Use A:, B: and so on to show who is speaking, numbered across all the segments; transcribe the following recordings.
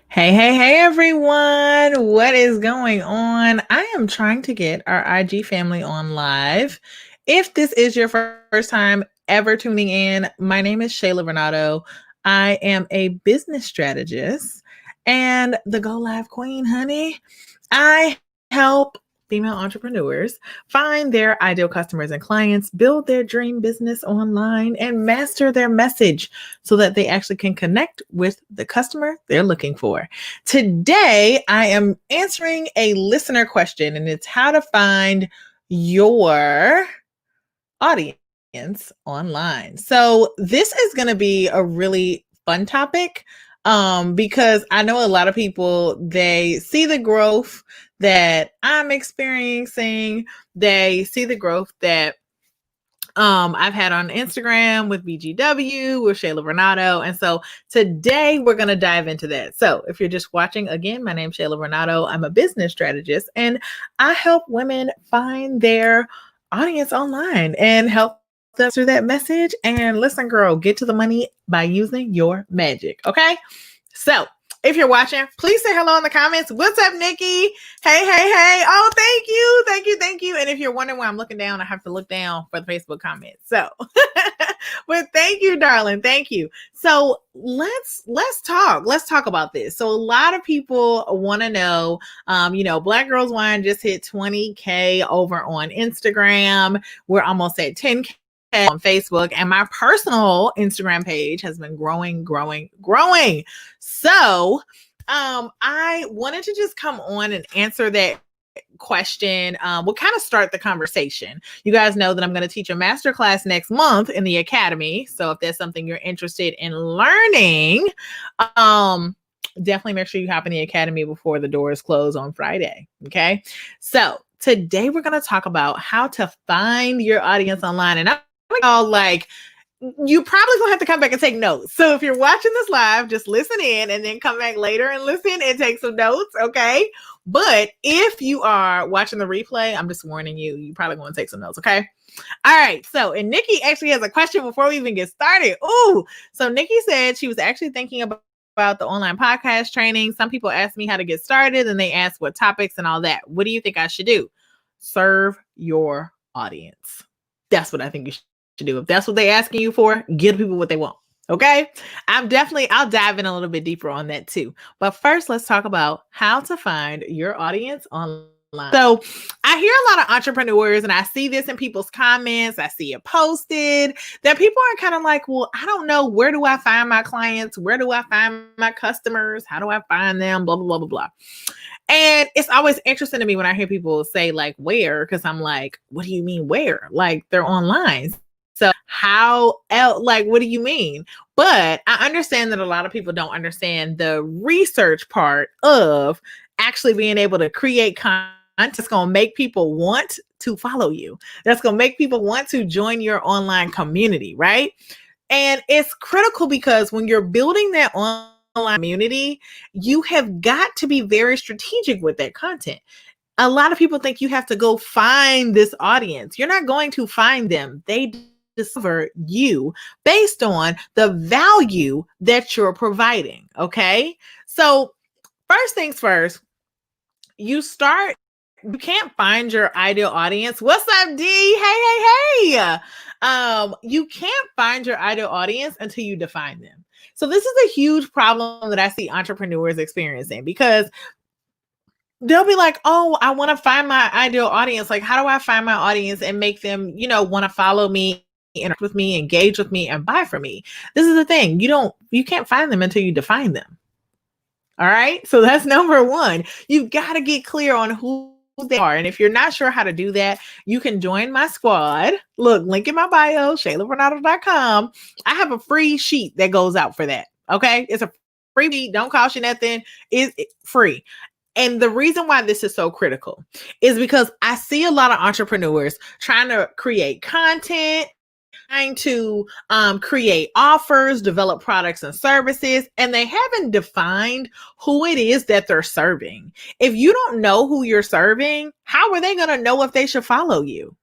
A: Hey, everyone. What is going on? I am trying to get our IG family on live. If this is your first time ever tuning in, my name is Shayla Renato. I am a business strategist and the Go Live Queen, honey. I help female entrepreneurs find their ideal customers and clients, build their dream business online, and master their message so that they actually can connect with the customer they're looking for. Today, I am answering a listener question, and it's how to find your audience online. So, this is going to be a really fun topic because I know a lot of people, they see the growth that I'm experiencing, they see the growth that I've had on Instagram with BGW, with Shayla Renato. And so today we're going to dive into that. So if you're just watching, again, my name's Shayla Renato. I'm a business strategist and I help women find their audience online and help them through that message. And listen, girl, get to the money by using your magic. Okay. So if you're watching, please say hello in the comments. What's up, Nikki? Hey. Oh, thank you. And if you're wondering why I'm looking down, I have to look down for the Facebook comments. So, but thank you, darling. Thank you. So let's talk. Let's talk about this. So a lot of people want to know, Black Girls Wine just hit 20K over on Instagram. We're almost at 10K on Facebook, and my personal Instagram page has been growing. So I wanted to just come on and answer that question. We'll kind of start the conversation. You guys know that I'm going to teach a masterclass next month in the academy. So if there's something you're interested in learning, definitely make sure you hop in the academy before the doors close on Friday. Okay. So today we're going to talk about how to find your audience online. And I'm like, you probably gonna have to come back and take notes. So if you're watching this live, just listen in and then come back later and listen and take some notes, okay? But if you are watching the replay, I'm just warning you, you probably want to take some notes, okay? All right, so, and Nikki actually has a question before we even get started. Ooh, so Nikki said she was actually thinking about the online podcast training. Some people ask me how to get started and they ask what topics and all that. What do you think I should do? Serve your audience. That's what I think you should do. If that's what they're asking you for, give people what they want. Okay. I'll dive in a little bit deeper on that too. But first, let's talk about how to find your audience online. So I hear a lot of entrepreneurs and I see this in people's comments. I see it posted that people are kind of like, well, I don't know. Where do I find my clients? Where do I find my customers? How do I find them? Blah, blah, blah, blah, blah. And it's always interesting to me when I hear people say like, where? Because I'm like, what do you mean where? Like they're online. So how else, like, what do you mean? But I understand that a lot of people don't understand the research part of actually being able to create content that's going to make people want to follow you. That's going to make people want to join your online community, right? And it's critical because when you're building that online community, you have got to be very strategic with that content. A lot of people think you have to go find this audience. You're not going to find them. They discover you based on the value that you're providing. Okay. So first things first, you can't find your ideal audience. What's up, D? Hey. You can't find your ideal audience until you define them. So this is a huge problem that I see entrepreneurs experiencing because they'll be like, oh, I want to find my ideal audience. Like, how do I find my audience and make them, want to follow me, interact with me, engage with me, and buy from me? This is the thing. You can't find them until you define them. All right. So that's number one. You've got to get clear on who they are. And if you're not sure how to do that, you can join my squad. Look, link in my bio, ShaylaRenato.com. I have a free sheet that goes out for that. Okay. It's a free sheet. Don't cost you nothing. It's free. And the reason why this is so critical is because I see a lot of entrepreneurs trying to create content, trying to create offers, develop products and services, and they haven't defined who it is that they're serving. If you don't know who you're serving, how are they going to know if they should follow you?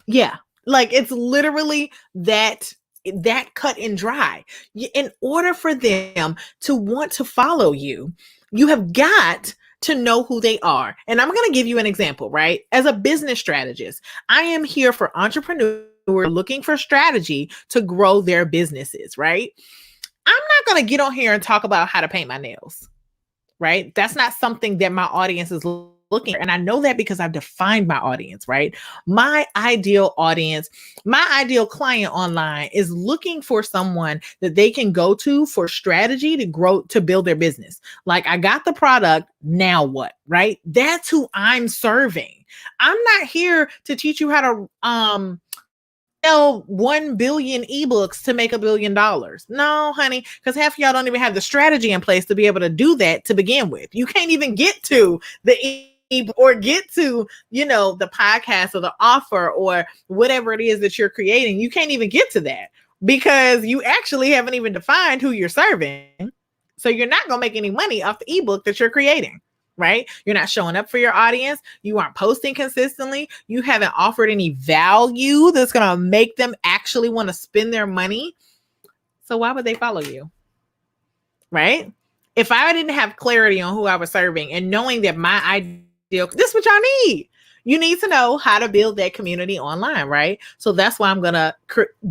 A: Yeah, like it's literally that that cut and dry. In order for them to want to follow you, you have got to know who they are. And I'm going to give you an example, right? As a business strategist, I am here for entrepreneurs who are looking for strategy to grow their businesses, right? I'm not going to get on here and talk about how to paint my nails, right? That's not something that my audience is looking for. And I know that because I've defined my audience, right? My ideal audience, my ideal client online is looking for someone that they can go to for strategy to grow, to build their business. Like, I got the product, now what, right? That's who I'm serving. I'm not here to teach you how to sell 1 billion ebooks to make $1 billion. No, honey, because half of y'all don't even have the strategy in place to be able to do that to begin with. You can't even get to the ebook or get to, the podcast or the offer or whatever it is that you're creating. You can't even get to that because you actually haven't even defined who you're serving. So you're not going to make any money off the ebook that you're creating. Right? You're not showing up for your audience. You aren't posting consistently. You haven't offered any value that's going to make them actually want to spend their money. So why would they follow you? Right? If I didn't have clarity on who I was serving and knowing that my ideal, this is what y'all need. You need to know how to build that community online, right? So that's why I'm going to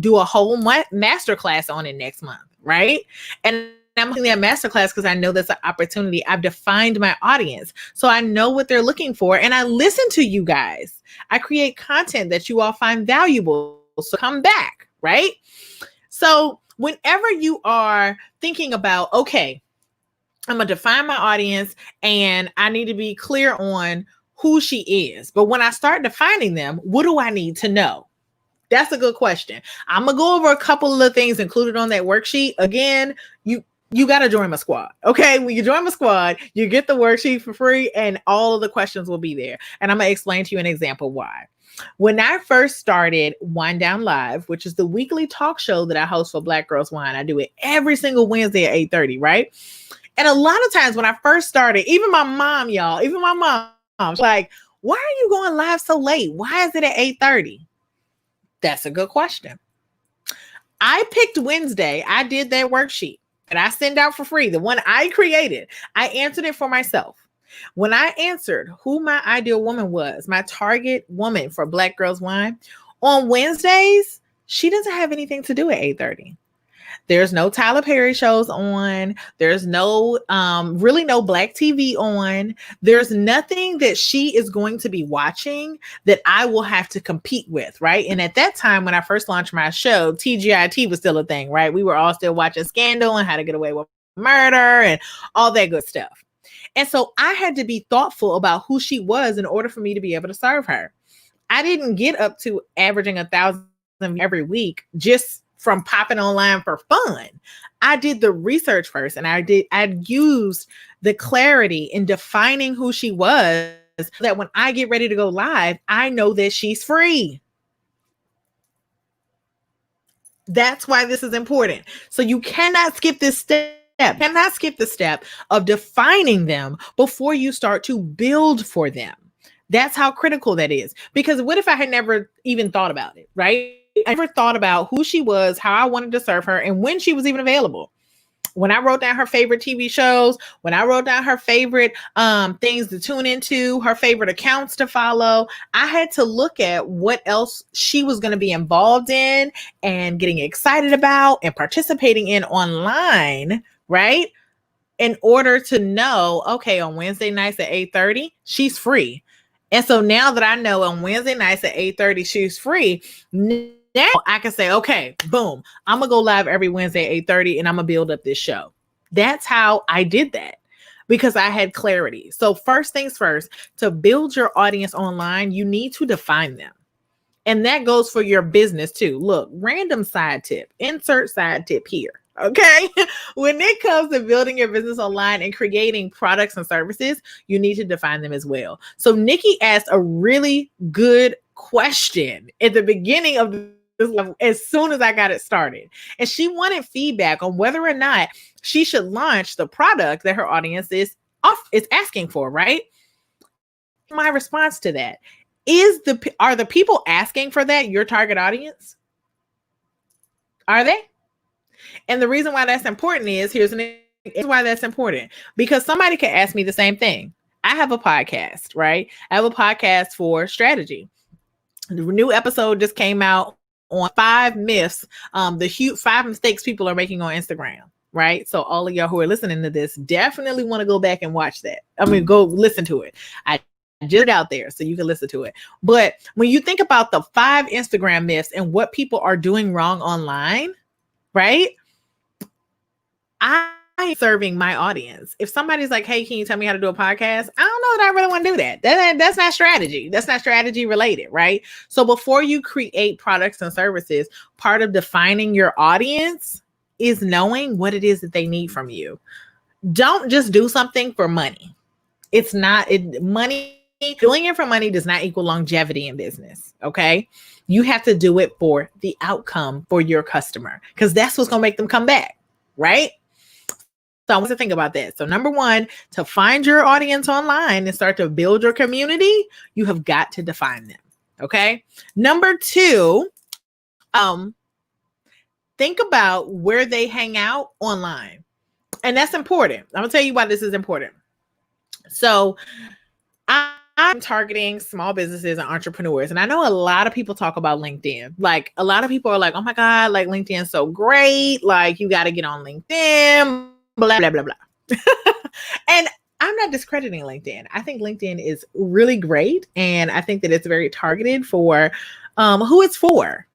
A: do a whole masterclass on it next month, right? And I'm doing that masterclass because I know that's an opportunity. I've defined my audience. So I know what they're looking for. And I listen to you guys. I create content that you all find valuable. So come back, right? So whenever you are thinking about, okay, I'm going to define my audience and I need to be clear on who she is. But when I start defining them, what do I need to know? That's a good question. I'm going to go over a couple of the things included on that worksheet. Again, you got to join my squad. Okay. When you join my squad, you get the worksheet for free and all of the questions will be there. And I'm going to explain to you an example why. When I first started Wine Down Live, which is the weekly talk show that I host for Black Girls Wine, I do it every single Wednesday at 8:30, right? And a lot of times when I first started, even my mom, she's like, why are you going live so late? Why is it at 8:30? That's a good question. I picked Wednesday. I did that worksheet that I send out for free, the one I created. I answered it for myself. When I answered who my ideal woman was, my target woman for Black Girls Wine, on Wednesdays, she doesn't have anything to do at 8:30. There's no Tyler Perry shows on. There's no, really no Black TV on. There's nothing that she is going to be watching that I will have to compete with, right? And at that time, when I first launched my show, TGIT was still a thing, right? We were all still watching Scandal and How to Get Away with Murder and all that good stuff. And so I had to be thoughtful about who she was in order for me to be able to serve her. I didn't get up to averaging 1,000 every week just from popping online for fun. I did the research first and I used the clarity in defining who she was so that when I get ready to go live, I know that she's free. That's why this is important. So you cannot skip this step. Cannot skip the step of defining them before you start to build for them. That's how critical that is. Because what if I had never even thought about it, right? I never thought about who she was, how I wanted to serve her, and when she was even available. When I wrote down her favorite TV shows, when I wrote down her favorite things to tune into, her favorite accounts to follow, I had to look at what else she was going to be involved in and getting excited about and participating in online, right? In order to know, okay, on Wednesday nights at 8:30, she's free. And so now that I know on Wednesday nights at 8:30, she's free, now I can say, okay, boom, I'm going to go live every Wednesday at 8:30 and I'm going to build up this show. That's how I did that because I had clarity. So first things first, to build your audience online, you need to define them. And that goes for your business too. Look, random side tip, insert side tip here. Okay. When it comes to building your business online and creating products and services, you need to define them as well. So Nikki asked a really good question at the beginning of this level, as soon as I got it started. And she wanted feedback on whether or not she should launch the product that her audience is asking for, right? My response to that are the people asking for that your target audience? Are they? And the reason why that's important is here's why that's important, because somebody could ask me the same thing. I have a podcast, right? I have a podcast for strategy. The new episode just came out on 5 myths, the huge 5 mistakes people are making on Instagram. Right. So all of y'all who are listening to this definitely want to go back and watch that. I mean, go listen to it. I just out there so you can listen to it. But when you think about the 5 Instagram myths and what people are doing wrong online, right? I'm serving my audience. If somebody's like, hey, can you tell me how to do a podcast? I don't know that I really want to do that. That's not strategy. That's not strategy related, right? So before you create products and services, part of defining your audience is knowing what it is that they need from you. Don't just do something for money. It's not money. Doing it for money does not equal longevity in business. Okay. You have to do it for the outcome for your customer, because that's what's going to make them come back. Right. So I want to think about that. So number one, to find your audience online and start to build your community, you have got to define them. Okay. Number two, think about where they hang out online. And that's important. I'm going to tell you why this is important. So I'm targeting small businesses and entrepreneurs. And I know a lot of people talk about LinkedIn. Like a lot of people are like, oh my God, like LinkedIn is so great. Like you got to get on LinkedIn, blah, blah, blah, blah. And I'm not discrediting LinkedIn. I think LinkedIn is really great. And I think that it's very targeted for who it's for.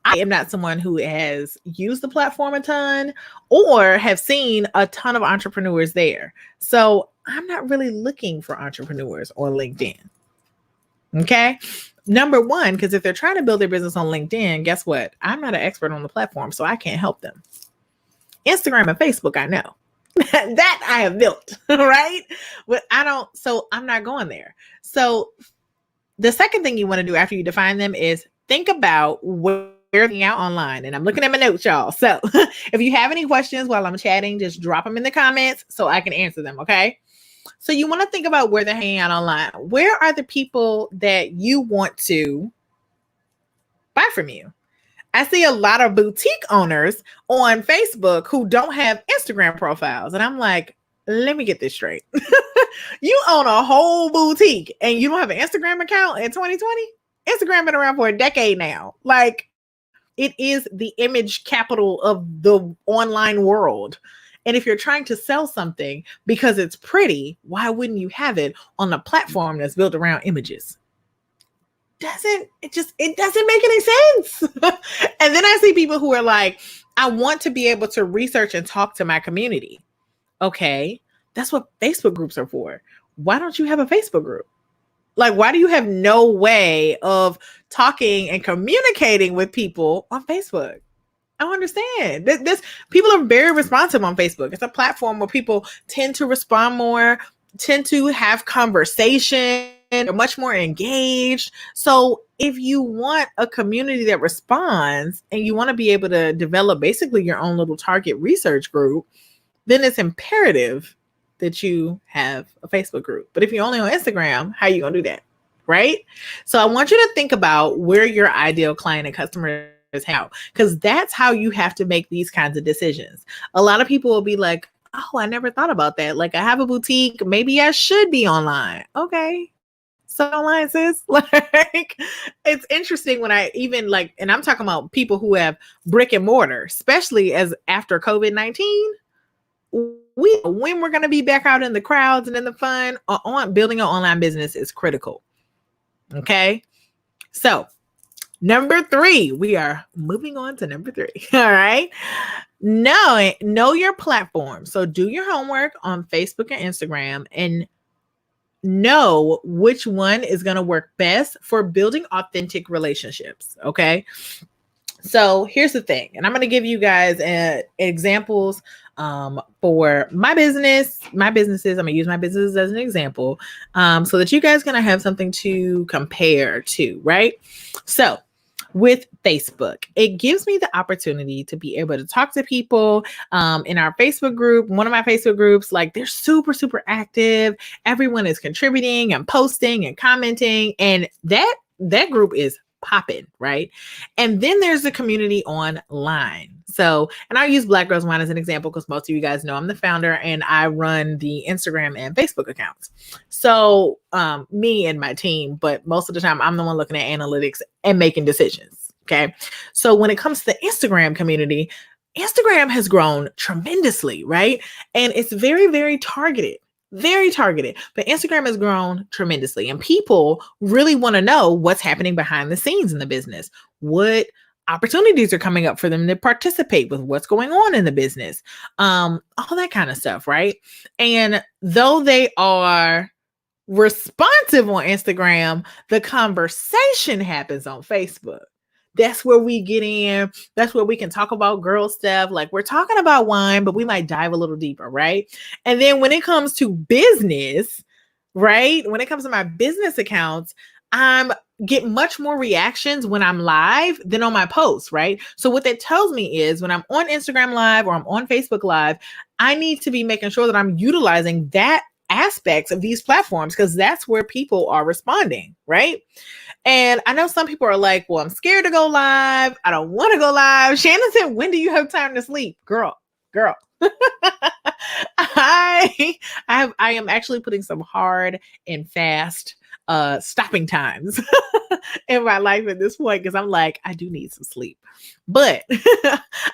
A: I am not someone who has used the platform a ton or have seen a ton of entrepreneurs there. So I'm not really looking for entrepreneurs on LinkedIn. Okay. Number one, because if they're trying to build their business on LinkedIn, guess what? I'm not an expert on the platform, so I can't help them. Instagram and Facebook, I know. That I have built, right? But I'm not going there. So the second thing you want to do after you define them is think about where they're out online. And I'm looking at my notes, y'all. So if you have any questions while I'm chatting, just drop them in the comments so I can answer them. Okay. So you want to think about where they're hanging out online. Where are the people that you want to buy from you? I see a lot of boutique owners on Facebook who don't have Instagram profiles. And I'm like, let me get this straight. You own a whole boutique and you don't have an Instagram account in 2020? Instagram been around for a decade now. Like, it is the image capital of the online world. And if you're trying to sell something because it's pretty, why wouldn't you have it on a platform that's built around images? It doesn't make any sense. And then I see people who are like, I want to be able to research and talk to my community. Okay, that's what Facebook groups are for. Why don't you have a Facebook group? Like, why do you have no way of talking and communicating with people on Facebook? I don't understand. This people are very responsive on Facebook. It's a platform where people tend to respond more, tend to have conversation, they're much more engaged. So if you want a community that responds and you want to be able to develop basically your own little target research group, then it's imperative that you have a Facebook group. But if you're only on Instagram, how are you going to do that? Right? So I want you to think about where your ideal client and customer is out, because that's how you have to make these kinds of decisions. A lot of people will be like, oh, I never thought about that. Like, I have a boutique. Maybe I should be online. Okay. So online, sis. Like, it's interesting when I even like, and I'm talking about people who have brick and mortar, especially as after COVID-19, when we're going to be back out in the crowds and in the fun, on building an online business is critical. Okay. So number 3, we are moving on to number 3. All right. Know your platform. So do your homework on Facebook and Instagram and know which one is going to work best for building authentic relationships. Okay. So here's the thing, and I'm going to give you guys examples for my businesses. I'm going to use my business as an example so that you guys going to have something to compare to, right? So with Facebook, it gives me the opportunity to be able to talk to people in our Facebook group. One of my Facebook groups, like, they're super, super active. Everyone is contributing and posting and commenting. And that group is popping, right? And then there's the community online. So, and I'll use Black Girls Wine as an example because most of you guys know I'm the founder and I run the Instagram and Facebook accounts. So, me and my team, but most of the time I'm the one looking at analytics and making decisions. Okay. So when it comes to the Instagram community, Instagram has grown tremendously, right? And it's very, very targeted. Very targeted, but Instagram has grown tremendously, and people really want to know what's happening behind the scenes in the business. What opportunities are coming up for them to participate with what's going on in the business, all that kind of stuff, right? And though they are responsive on Instagram, the conversation happens on Facebook. That's where we get in. That's where we can talk about girl stuff. Like we're talking about wine, but we might dive a little deeper, right? And then when it comes to business, right? When it comes to my business accounts, I'm get much more reactions when I'm live than on my posts, right? So what that tells me is when I'm on Instagram Live or I'm on Facebook Live, I need to be making sure that I'm utilizing that aspects of these platforms because that's where people are responding, right? And I know some people are like, well, I'm scared to go live. I don't want to go live. Shannon said, when do you have time to sleep? Girl. I am actually putting some hard and fast stopping times in my life at this point because I'm like, I do need some sleep. But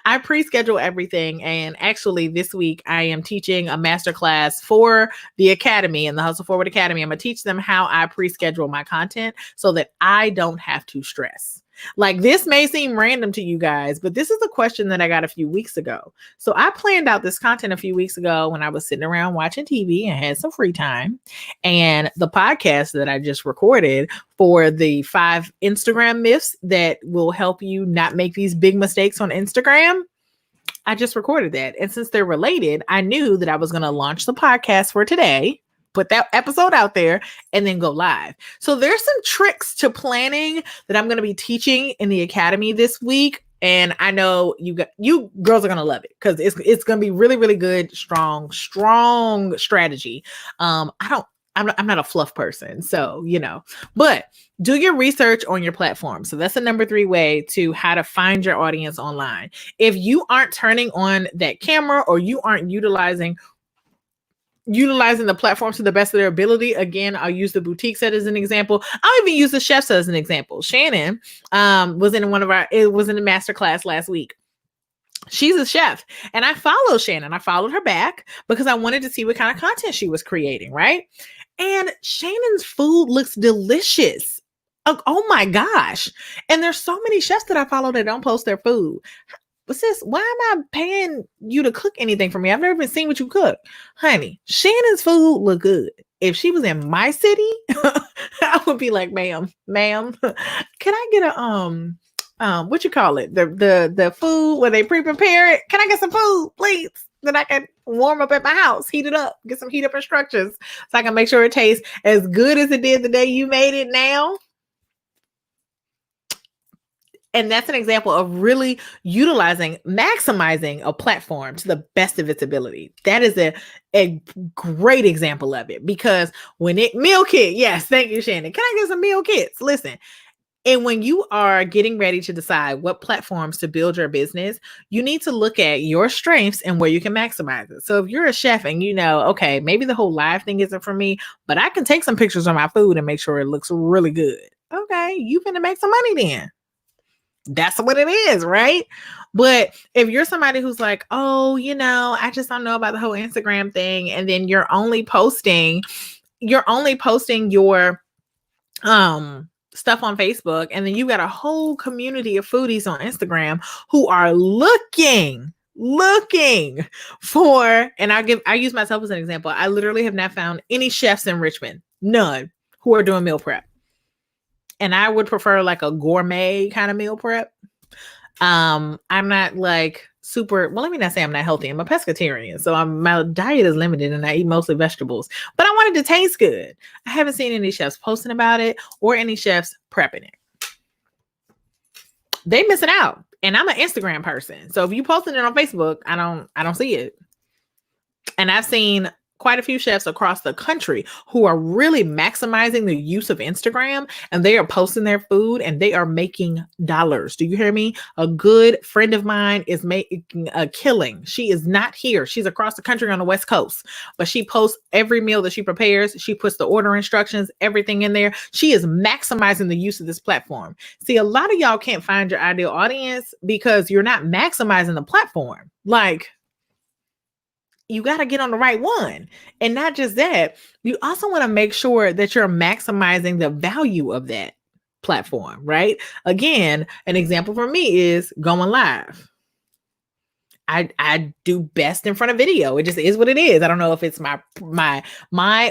A: I pre-schedule everything. And actually this week I am teaching a masterclass for the Academy and the Hustle Forward Academy. I'm going to teach them how I pre-schedule my content so that I don't have to stress. Like this may seem random to you guys, but this is a question that I got a few weeks ago. So I planned out this content a few weeks ago when I was sitting around watching TV and had some free time. And the podcast that I just recorded for the 5 Instagram myths that will help you not make these big mistakes on Instagram, I just recorded that. And since they're related, I knew that I was going to launch the podcast for today, put that episode out there, and then go live. So there's some tricks to planning that I'm going to be teaching in the Academy this week. And I know you girls are going to love it because it's going to be really, really good, strong strategy. I'm not a fluff person. So, but do your research on your platform. So that's the number 3 way to how to find your audience online. If you aren't turning on that camera or you aren't utilizing the platforms to the best of their ability. Again, I'll use the boutique set as an example. I'll even use the chefs as an example. Shannon was in a masterclass last week. She's a chef and I follow Shannon. I followed her back because I wanted to see what kind of content she was creating, right? And Shannon's food looks delicious. Oh my gosh. And there's so many chefs that I follow that don't post their food. But sis, why am I paying you to cook anything for me? I've never even seen what you cook. Honey, Shannon's food look good. If she was in my city, I would be like, ma'am, can I get a, what you call it? The food where they pre-prepare it. Can I get some food, please? That I can warm up at my house, heat it up, get some heat up instructions so I can make sure it tastes as good as it did the day you made it now. And that's an example of really maximizing a platform to the best of its ability. That is a great example of it because meal kit. Yes. Thank you, Shannon. Can I get some meal kits? Listen. And when you are getting ready to decide what platforms to build your business, you need to look at your strengths and where you can maximize it. So if you're a chef and okay, maybe the whole live thing isn't for me, but I can take some pictures of my food and make sure it looks really good. Okay. You finna make some money then. That's what it is, right? But if you're somebody who's like, oh, I just don't know about the whole Instagram thing, and then you're only posting your stuff on Facebook, and then you got a whole community of foodies on Instagram who are looking for, and I use myself as an example. I literally have not found any chefs in Richmond, none, who are doing meal prep. And I would prefer like a gourmet kind of meal prep. I'm not like super, well, let me not say I'm not healthy. I'm a pescatarian. So my diet is limited and I eat mostly vegetables, but I wanted to taste good. I haven't seen any chefs posting about it or any chefs prepping it. They missing out. And I'm an Instagram person. So if you posting it on Facebook, I don't see it. And I've seen quite a few chefs across the country who are really maximizing the use of Instagram, and they are posting their food and they are making dollars. Do you hear me? A good friend of mine is making a killing. She is not here. She's across the country on the West Coast, but she posts every meal that she prepares. She puts the order instructions, everything in there. She is maximizing the use of this platform. See, a lot of y'all can't find your ideal audience because you're not maximizing the platform. Like, you got to get on the right one. And not just that, you also want to make sure that you're maximizing the value of that platform, right? Again, an example for me is going live. I do best in front of video. It just is what it is. I don't know if it's my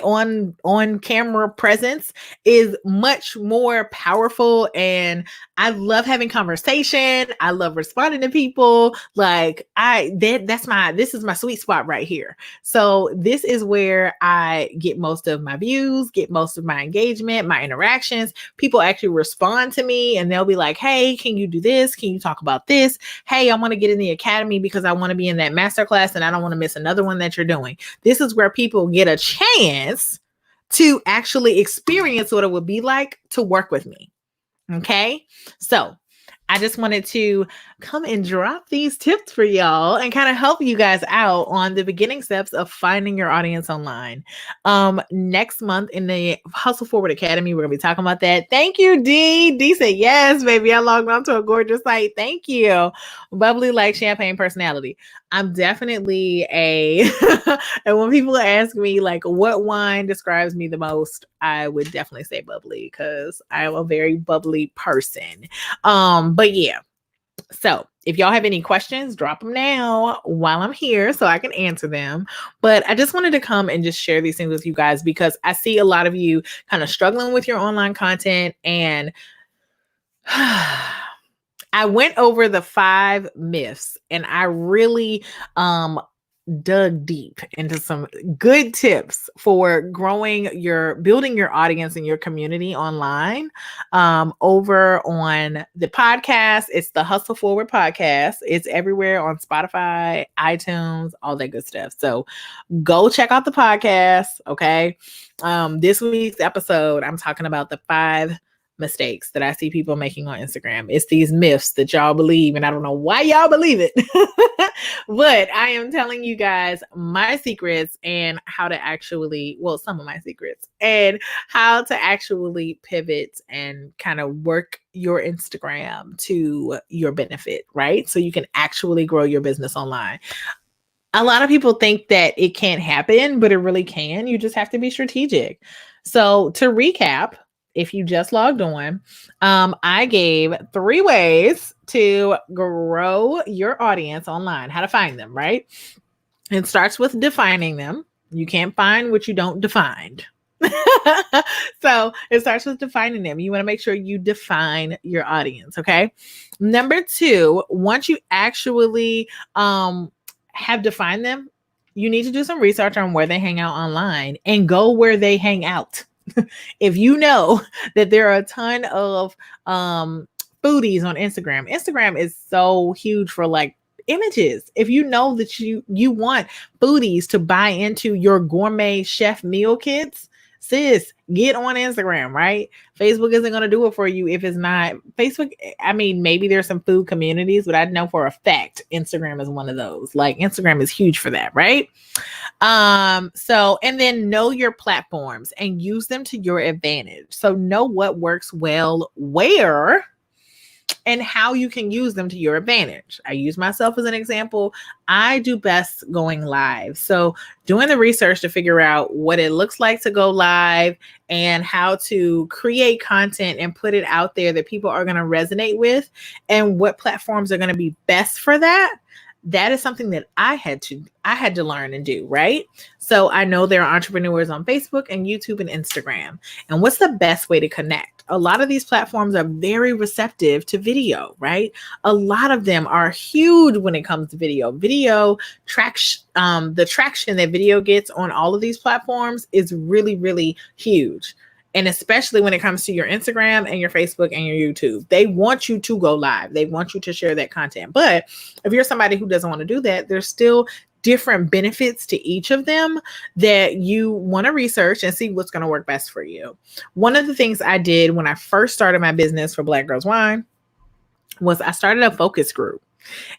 A: on camera presence is much more powerful, and I love having conversation. I love responding to people. Like this is my sweet spot right here. So this is where I get most of my views, get most of my engagement, my interactions. People actually respond to me and they'll be like, "Hey, can you do this? Can you talk about this? Hey, I want to get in the academy because I want to be in that masterclass and I don't want to miss another one that you're doing." This is where people get a chance to actually experience what it would be like to work with me. Okay. So I just wanted to come and drop these tips for y'all and kind of help you guys out on the beginning steps of finding your audience online. Next month in the Hustle Forward Academy, we're going to be talking about that. Thank you, D. D said, yes, baby. I logged on to a gorgeous site. Thank you. Bubbly like champagne personality. I'm definitely and when people ask me like what wine describes me the most, I would definitely say bubbly because I am a very bubbly person. But yeah. So if y'all have any questions, drop them now while I'm here so I can answer them. But I just wanted to come and just share these things with you guys because I see a lot of you kind of struggling with your online content, and I went over the 5 myths and I really dug deep into some good tips for building your audience and your community online. Over on the podcast, it's the Hustle Forward podcast. It's everywhere on Spotify, iTunes, all that good stuff. So go check out the podcast. Okay. This week's episode, I'm talking about the 5 mistakes that I see people making on Instagram. It's these myths that y'all believe, and I don't know why y'all believe it, but I am telling you guys my secrets and how to actually, some of my secrets and how to actually pivot and kind of work your Instagram to your benefit, right? So you can actually grow your business online. A lot of people think that it can't happen, but it really can. You just have to be strategic. So to recap, if you just logged on, I gave 3 ways to grow your audience online, how to find them, right? It starts with defining them. You can't find what you don't define. So it starts with defining them. You want to make sure you define your audience, okay? Number 2, once you actually have defined them, you need to do some research on where they hang out online and go where they hang out. If you know that there are a ton of foodies on Instagram, Instagram is so huge for like images. If you know that you want foodies to buy into your gourmet chef meal kits, sis, get on Instagram, right? Facebook isn't going to do it for you if it's not Facebook. I mean, maybe there's some food communities, but I know for a fact Instagram is one of those. Like Instagram is huge for that, right? And then know your platforms and use them to your advantage. So know what works well where and how you can use them to your advantage. I use myself as an example. I do best going live. So doing the research to figure out what it looks like to go live and how to create content and put it out there that people are going to resonate with and what platforms are going to be best for that. That is something that I had to learn and do, right? So I know there are entrepreneurs on Facebook and YouTube and Instagram. And what's the best way to connect? A lot of these platforms are very receptive to video, right? A lot of them are huge when it comes to video. Video traction, the traction that video gets on all of these platforms is really, really huge. And especially when it comes to your Instagram and your Facebook and your YouTube, they want you to go live. They want you to share that content. But if you're somebody who doesn't want to do that, there's still different benefits to each of them that you want to research and see what's going to work best for you. One of the things I did when I first started my business for Black Girls Wine was I started a focus group.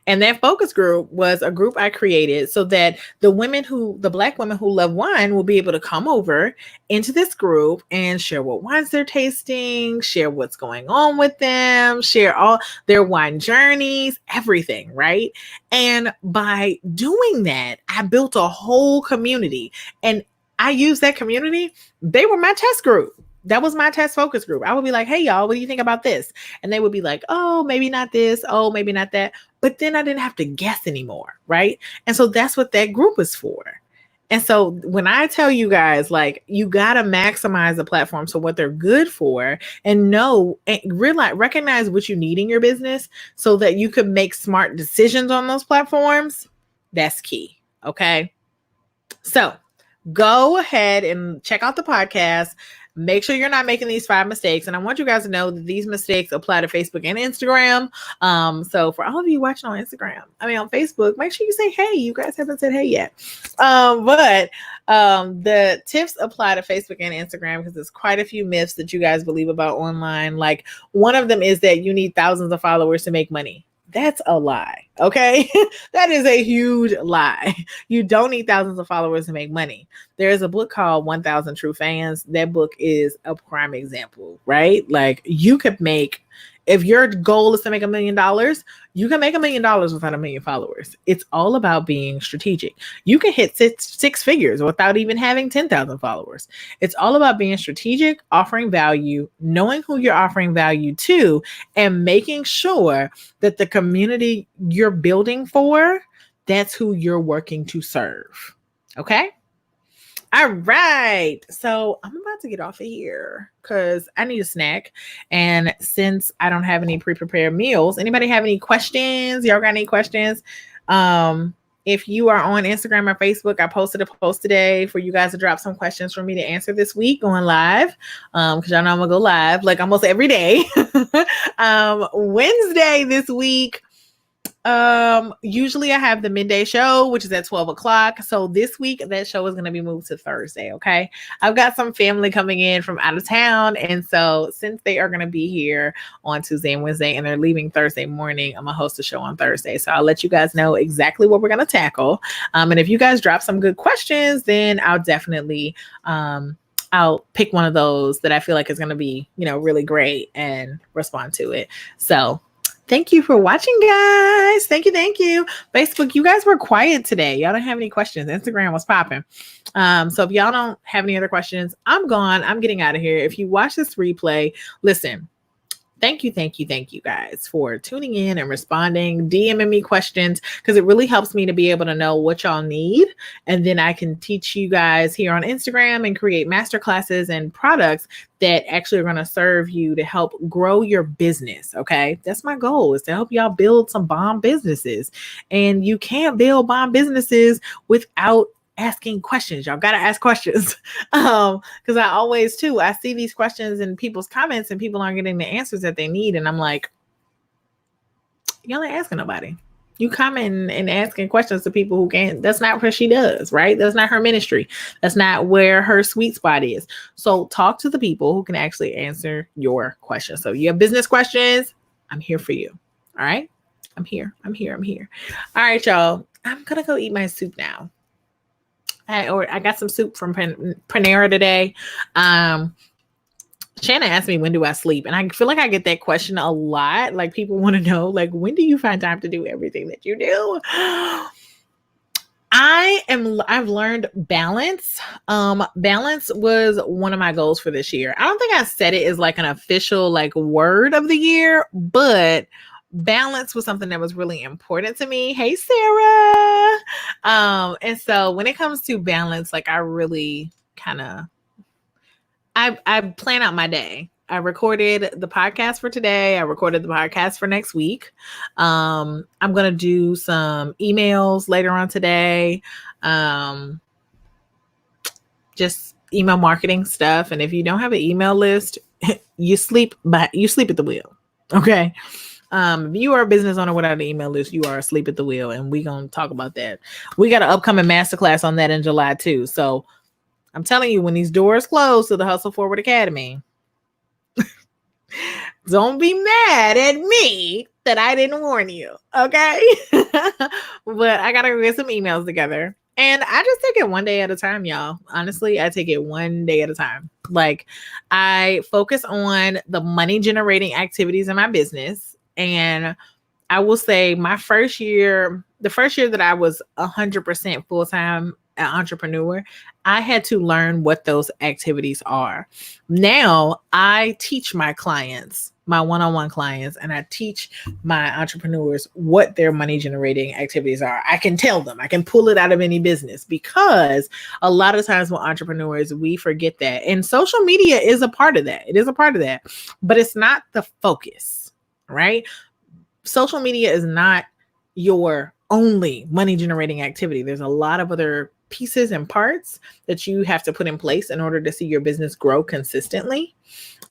A: And that focus group was a group I created so that the Black women who love wine will be able to come over into this group and share what wines they're tasting, share what's going on with them, share all their wine journeys, everything, right? And by doing that, I built a whole community. And I used that community. They were my test group. That was my test focus group. I would be like, hey, y'all, what do you think about this? And they would be like, oh, maybe not this. Oh, maybe not that. But then I didn't have to guess anymore. Right. And so that's what that group is for. And so when I tell you guys, like, you got to maximize the platform to what they're good for and know and recognize what you need in your business so that you can make smart decisions on those platforms. That's key. Okay. So go ahead and check out the podcast. Make sure you're not making these 5 mistakes. And I want you guys to know that these mistakes apply to Facebook and Instagram. So for all of you watching on on Facebook, make sure you say, hey, you guys haven't said hey yet. But the tips apply to Facebook and Instagram because there's quite a few myths that you guys believe about online. Like one of them is that you need thousands of followers to make money. That's a lie. Okay. That is a huge lie. You don't need thousands of followers to make money. There's a book called 1000 True Fans. That book is a prime example, right? Like you could make, if your goal is to make $1 million, you can make $1 million without 1 million followers. It's all about being strategic. You can hit six figures without even having 10,000 followers. It's all about being strategic, offering value, knowing who you're offering value to, and making sure that the community you're building for, that's who you're working to serve. Okay? All right. So I'm about to get off of here because I need a snack. And since I don't have any pre-prepared meals, anybody have any questions? Y'all got any questions? If you are on Instagram or Facebook, I posted a post today for you guys to drop some questions for me to answer this week going live. Because y'all know I'm going to go live like almost every day. Wednesday this week. Usually I have the midday show, which is at 12 o'clock. So this week that show is going to be moved to Thursday. Okay. I've got some family coming in from out of town. And so since they are going to be here on Tuesday and Wednesday and they're leaving Thursday morning, I'm going to host a show on Thursday. So I'll let you guys know exactly what we're going to tackle. And if you guys drop some good questions, then I'll definitely, I'll pick one of those that I feel like is going to be, really great and respond to it. So thank you for watching, guys. Thank you. Facebook, you guys were quiet today. Y'all don't have any questions. Instagram was popping. So if y'all don't have any other questions, I'm gone. I'm getting out of here. If you watch this replay, listen, thank you guys for tuning in and responding, DMing me questions, because it really helps me to be able to know what y'all need. And then I can teach you guys here on Instagram and create masterclasses and products that actually are going to serve you to help grow your business. Okay. That's my goal, is to help y'all build some bomb businesses. And you can't build bomb businesses without asking questions. Y'all got to ask questions. Because I always too, I see these questions in people's comments and people aren't getting the answers that they need. And I'm like, y'all ain't asking nobody. You commenting and asking questions to people who can't. That's not what she does, right? That's not her ministry. That's not where her sweet spot is. So talk to the people who can actually answer your questions. So you have business questions, I'm here for you. All right. I'm here. All right, y'all. I'm going to go eat my soup now. I got some soup from Panera today. Shannon asked me, when do I sleep? And I feel like I get that question a lot. Like people want to know, like, when do you find time to do everything that you do? I've learned balance. Balance was one of my goals for this year. I don't think I said it as like an official like word of the year, but balance was something that was really important to me. Hey, Sarah. And so when it comes to balance, like I really I plan out my day. I recorded the podcast for today. I recorded the podcast for next week. I'm going to do some emails later on today. Just email marketing stuff. And if you don't have an email list, you sleep at the wheel. Okay. If you are a business owner without an email list, you are asleep at the wheel, and we're going to talk about that. We got an upcoming masterclass on that in July too. So I'm telling you, when these doors close to the Hustle Forward Academy, don't be mad at me that I didn't warn you. Okay. But I got to get some emails together. And I just take it one day at a time, y'all. Honestly, I take it one day at a time. Like, I focus on the money generating activities in my business. And I will say my first year, the first year that I was 100% full time an entrepreneur, I had to learn what those activities are. Now I teach my clients, my one-on-one clients, and I teach my entrepreneurs what their money generating activities are. I can tell them, I can pull it out of any business, because a lot of times with entrepreneurs, we forget that. And social media is a part of that. It is a part of that, but it's not the focus, right? Social media is not your only money generating activity. There's a lot of other pieces and parts that you have to put in place in order to see your business grow consistently.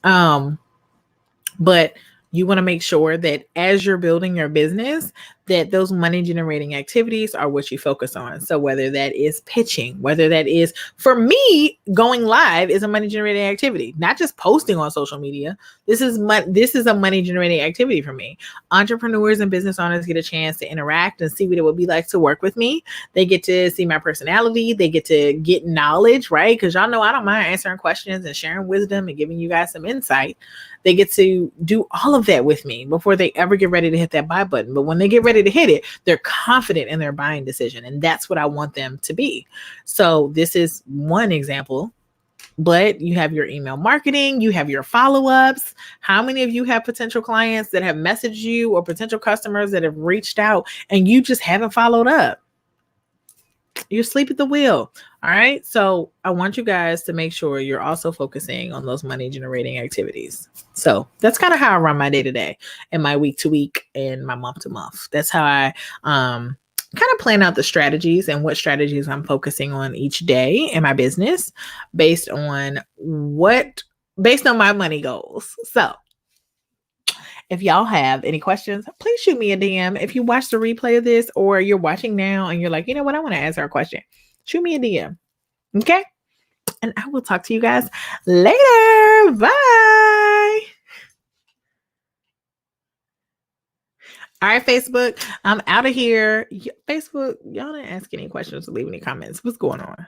A: But you want to make sure that as you're building your business, that those money generating activities are what you focus on. So whether that is pitching, whether that is, for me, going live is a money generating activity, not just posting on social media. This is a money generating activity for me. Entrepreneurs and business owners get a chance to interact and see what it would be like to work with me. They get to see my personality. They get to get knowledge, right? Because y'all know I don't mind answering questions and sharing wisdom and giving you guys some insight. They get to do all of that with me before they ever get ready to hit that buy button. But when they get ready to hit it, they're confident in their buying decision. And that's what I want them to be. So this is one example. But you have your email marketing, you have your follow-ups. How many of you have potential clients that have messaged you, or potential customers that have reached out and you just haven't followed up? You're asleep at the wheel. All right. So I want you guys to make sure you're also focusing on those money generating activities. So that's kind of how I run my day to day, and my week to week, and my month to month. That's how I kind of plan out the strategies and what strategies I'm focusing on each day in my business based on my money goals. So if y'all have any questions, please shoot me a DM. If you watch the replay of this, or you're watching now and you're like, you know what, I want to answer a question, shoot me a DM. Okay. And I will talk to you guys later. Bye. All right, Facebook, I'm out of here. Facebook, y'all didn't ask any questions or leave any comments. What's going on?